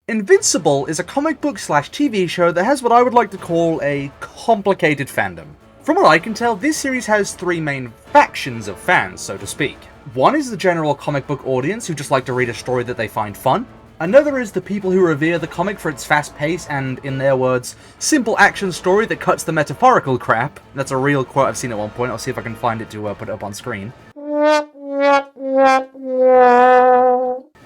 Invincible is a comic book slash TV show that has what I would like to call a complicated fandom. From what I can tell, this series has three main factions of fans, so to speak. One is the general comic book audience who just like to read a story that they find fun. Another is the people who revere the comic for its fast pace and, in their words, simple action story that cuts the metaphorical crap. That's a real quote I've seen at one point. I'll see if I can find it to put it up on screen.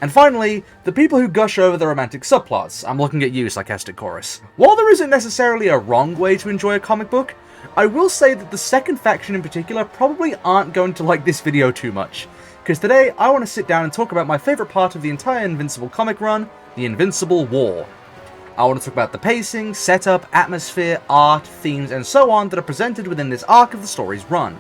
And finally, the people who gush over the romantic subplots. I'm looking at you, sarcastic chorus. While there isn't necessarily a wrong way to enjoy a comic book, I will say that the second faction in particular probably aren't going to like this video too much. Because today, I want to sit down and talk about my favourite part of the entire Invincible comic run, the Invincible War. I want to talk about the pacing, setup, atmosphere, art, themes, and so on that are presented within this arc of the story's run.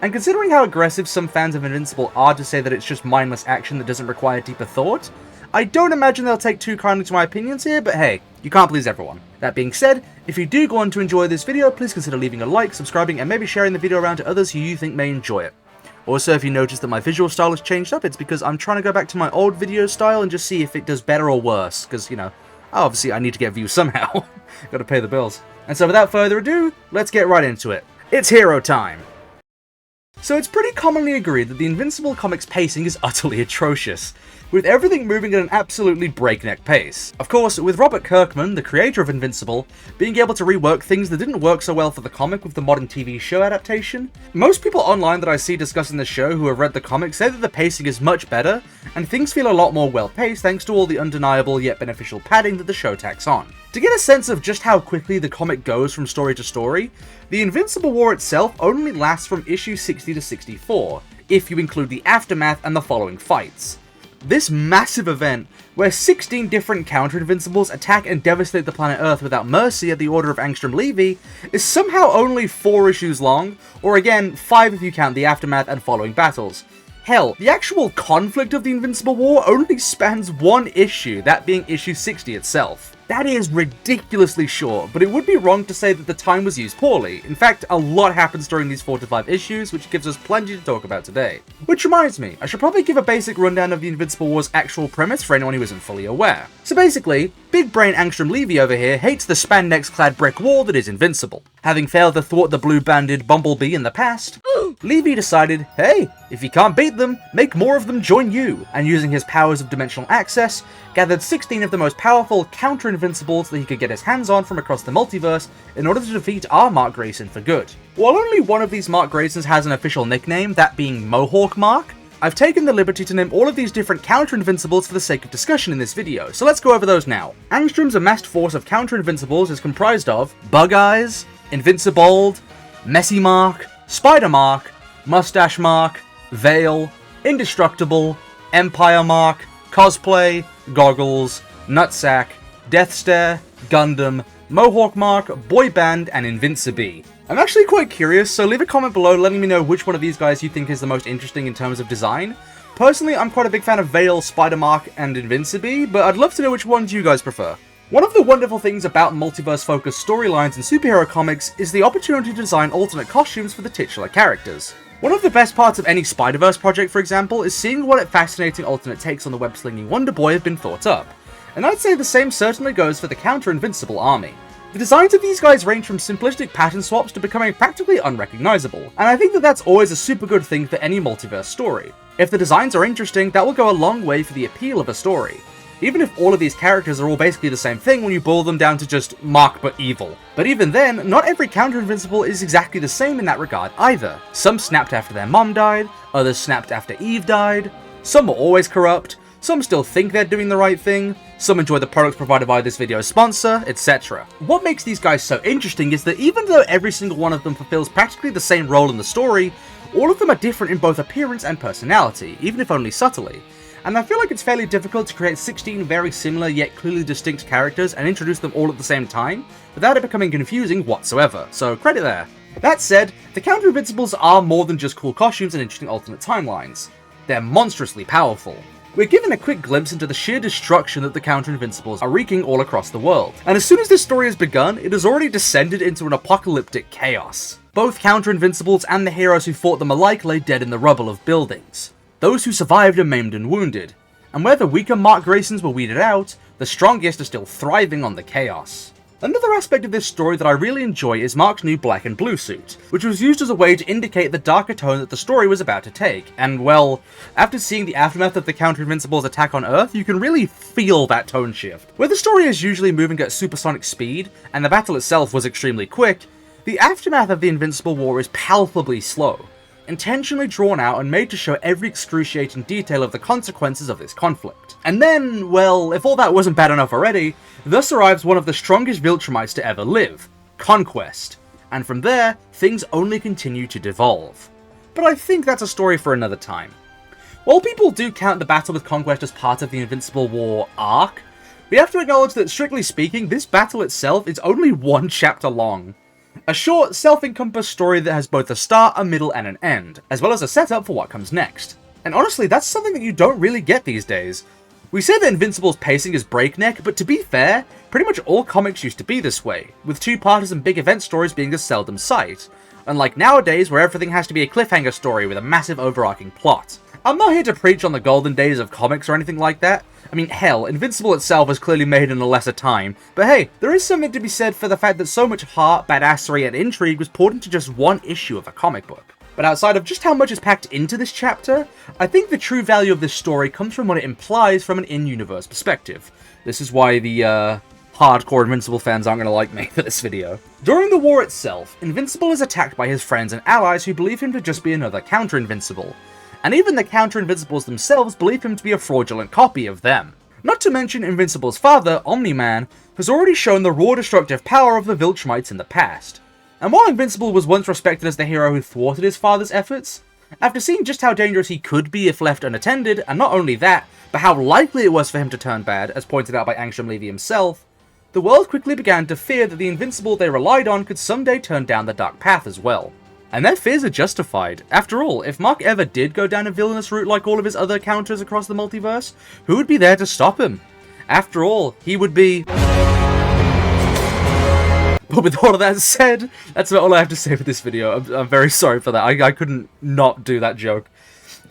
And considering how aggressive some fans of Invincible are to say that it's just mindless action that doesn't require deeper thought, I don't imagine they'll take too kindly to my opinions here, but hey, you can't please everyone. That being said, if you do go on to enjoy this video, please consider leaving a like, subscribing, and maybe sharing the video around to others who you think may enjoy it. Also, if you notice that my visual style has changed up, it's because I'm trying to go back to my old video style and just see if it does better or worse, because, you know, obviously I need to get views somehow. Gotta pay the bills. And so without further ado, let's get right into it. It's hero time! So it's pretty commonly agreed that the Invincible comics pacing is utterly atrocious, with everything moving at an absolutely breakneck pace. Of course, with Robert Kirkman, the creator of Invincible, being able to rework things that didn't work so well for the comic with the modern TV show adaptation, most people online that I see discussing the show who have read the comics say that the pacing is much better, and things feel a lot more well-paced thanks to all the undeniable yet beneficial padding that the show tacks on. To get a sense of just how quickly the comic goes from story to story, the Invincible War itself only lasts from issue 60 to 64, if you include the aftermath and the following fights. This massive event, where 16 different counter-Invincibles attack and devastate the planet Earth without mercy at the order of Angstrom Levy, is somehow only 4 issues long, or again, 5 if you count the aftermath and following battles. Hell, the actual conflict of the Invincible War only spans 1 issue, that being issue 60 itself. That is ridiculously short, but it would be wrong to say that the time was used poorly. In fact, a lot happens during these 4 to 5 issues, which gives us plenty to talk about today. Which reminds me, I should probably give a basic rundown of the Invincible War's actual premise for anyone who isn't fully aware. So basically, big brain Angstrom Levy over here hates the spandex-clad brick wall that is Invincible. Having failed to thwart the blue-banded Bumblebee in the past, Levy decided, hey, if you can't beat them, make more of them join you, and using his powers of dimensional access, gathered 16 of the most powerful counter-Invincibles that he could get his hands on from across the multiverse in order to defeat our Mark Grayson for good. While only one of these Mark Graysons has an official nickname, that being Mohawk Mark, I've taken the liberty to name all of these different counter-Invincibles for the sake of discussion in this video, so let's go over those now. Angstrom's amassed force of counter-Invincibles is comprised of Bug Eyes, Invincibold, Messy Mark, Spider Mark, Mustache Mark, Veil, Indestructible, Empire Mark, Cosplay, Goggles, Nutsack, Death Stare, Gundam, Mohawk Mark, Boy Band, and Invincibee. I'm actually quite curious, so leave a comment below letting me know which one of these guys you think is the most interesting in terms of design. Personally, I'm quite a big fan of Veil, Spider Mark, and Invincibee, but I'd love to know which ones you guys prefer. One of the wonderful things about multiverse-focused storylines and superhero comics is the opportunity to design alternate costumes for the titular characters. One of the best parts of any Spider-Verse project, for example, is seeing what fascinating alternate takes on the web-slinging Wonder Boy have been thought up. And I'd say the same certainly goes for the counter-Invincible army. The designs of these guys range from simplistic pattern swaps to becoming practically unrecognizable, and I think that that's always a super good thing for any multiverse story. If the designs are interesting, that will go a long way for the appeal of a story. Even if all of these characters are all basically the same thing when you boil them down to just Mark but evil. But even then, not every counter-Invincible is exactly the same in that regard either. Some snapped after their mom died, others snapped after Eve died, some are always corrupt, some still think they're doing the right thing, some enjoy the products provided by this video's sponsor, etc. What makes these guys so interesting is that even though every single one of them fulfills practically the same role in the story, all of them are different in both appearance and personality, even if only subtly. And I feel like it's fairly difficult to create 16 very similar yet clearly distinct characters and introduce them all at the same time, without it becoming confusing whatsoever, so credit there. That said, the counter-Invincibles are more than just cool costumes and interesting alternate timelines. They're monstrously powerful. We're given a quick glimpse into the sheer destruction that the counter-Invincibles are wreaking all across the world, and as soon as this story has begun, it has already descended into an apocalyptic chaos. Both counter-Invincibles and the heroes who fought them alike lay dead in the rubble of buildings. Those who survived are maimed and wounded, and where the weaker Mark Graysons were weeded out, The strongest are still thriving on the chaos. Another aspect of this story that I really enjoy is Mark's new black and blue suit, which was used as a way to indicate the darker tone that the story was about to take, and well, after seeing the aftermath of the Counter-Invincible's attack on Earth, you can really feel that tone shift. Where the story is usually moving at supersonic speed, and the battle itself was extremely quick, the aftermath of the Invincible War is palpably slow, intentionally drawn out and made to show every excruciating detail of the consequences of this conflict. And then, well, if all that wasn't bad enough already, thus arrives one of the strongest Viltrumites to ever live, Conquest. And from there, things only continue to devolve. But I think that's a story for another time. While people do count the battle with Conquest as part of the Invincible War arc, we have to acknowledge that, strictly speaking, this battle itself is only one chapter long. A short, self-encompassed story that has both a start, a middle, and an end, as well as a setup for what comes next. And honestly, that's something that you don't really get these days. We say that Invincible's pacing is breakneck, but to be fair, pretty much all comics used to be this way, with two-parters and big event stories being a seldom sight, unlike nowadays where everything has to be a cliffhanger story with a massive overarching plot. I'm not here to preach on the golden days of comics or anything like that. I mean, hell, Invincible itself was clearly made in a lesser time, but hey, there is something to be said for the fact that so much heart, badassery, and intrigue was poured into just one issue of a comic book. But outside of just how much is packed into this chapter, I think the true value of this story comes from what it implies from an in-universe perspective. This is why the, hardcore Invincible fans aren't going to like me for this video. During the war itself, Invincible is attacked by his friends and allies who believe him to just be another Counter-Invincible. And even the Counter-Invincibles themselves believe him to be a fraudulent copy of them. Not to mention Invincible's father, Omni-Man, has already shown the raw destructive power of the Viltrumites in the past. And while Invincible was once respected as the hero who thwarted his father's efforts, after seeing just how dangerous he could be if left unattended, and not only that, but how likely it was for him to turn bad, as pointed out by Angstrom Levy himself, the world quickly began to fear that the Invincible they relied on could someday turn down the dark path as well. And their fears are justified. After all, if Mark ever did go down a villainous route like all of his other counters across the multiverse, who would be there to stop him? After all, he would be... But with all of that said, that's about all I have to say for this video. I'm very sorry for that. I couldn't not do that joke.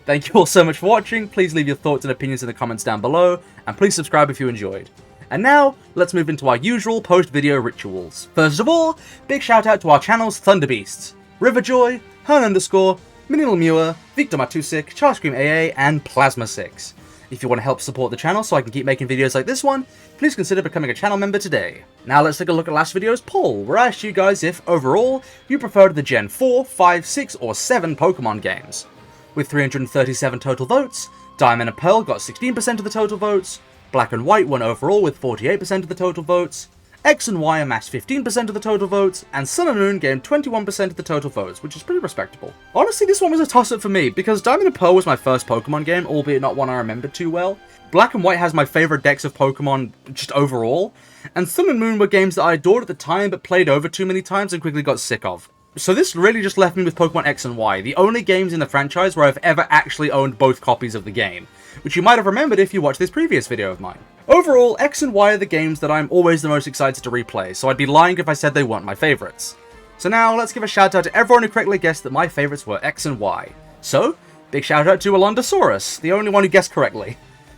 Thank you all so much for watching. Please leave your thoughts and opinions in the comments down below, and please subscribe if you enjoyed. And now, let's move into our usual post-video rituals. First of all, big shout out to our channel's Thunder Beasts, Riverjoy, Hern_, Minimal Muir, Victor Matusik, Charscream AA, and Plasma6. If you want to help support the channel so I can keep making videos like this one, please consider becoming a channel member today. Now let's take a look at last video's poll, where I asked you guys if, overall, you preferred the Gen 4, 5, 6, or 7 Pokemon games. With 337 total votes, Diamond and Pearl got 16% of the total votes, Black and White won overall with 48% of the total votes, X and Y amassed 15% of the total votes, and Sun and Moon gained 21% of the total votes, which is pretty respectable. Honestly, this one was a toss-up for me, because Diamond and Pearl was my first Pokemon game, albeit not one I remembered too well. Black and White has my favourite decks of Pokemon just overall, and Sun and Moon were games that I adored at the time but played over too many times and quickly got sick of. So this really just left me with Pokemon X and Y, the only games in the franchise where I've ever actually owned both copies of the game, which you might have remembered if you watched this previous video of mine. Overall, X and Y are the games that I'm always the most excited to replay, so I'd be lying if I said they weren't my favourites. So now, let's give a shout out to everyone who correctly guessed that my favourites were X and Y. So, big shout out to Alondosaurus, the only one who guessed correctly.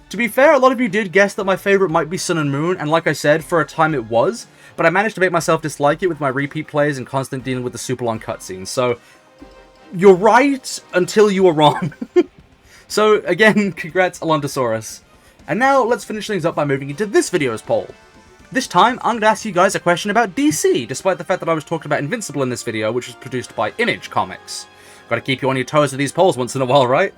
To be fair, a lot of you did guess that my favourite might be Sun and Moon, and like I said, for a time it was, but I managed to make myself dislike it with my repeat plays and constant dealing with the super long cutscenes, so... You're right until you are wrong. So, again, congrats Alondosaurus. And now, let's finish things up by moving into this video's poll. This time, I'm going to ask you guys a question about DC, despite the fact that I was talking about Invincible in this video, which was produced by Image Comics. Gotta keep you on your toes with these polls once in a while, right?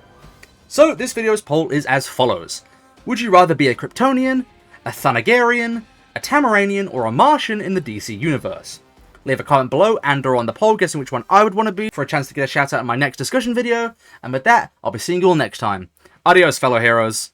So, this video's poll is as follows. Would you rather be a Kryptonian, a Thanagarian, a Tamaranian, or a Martian in the DC universe? Leave a comment below and or on the poll guessing which one I would want to be for a chance to get a shout out in my next discussion video, and with that, I'll be seeing you all next time. Adios, fellow heroes.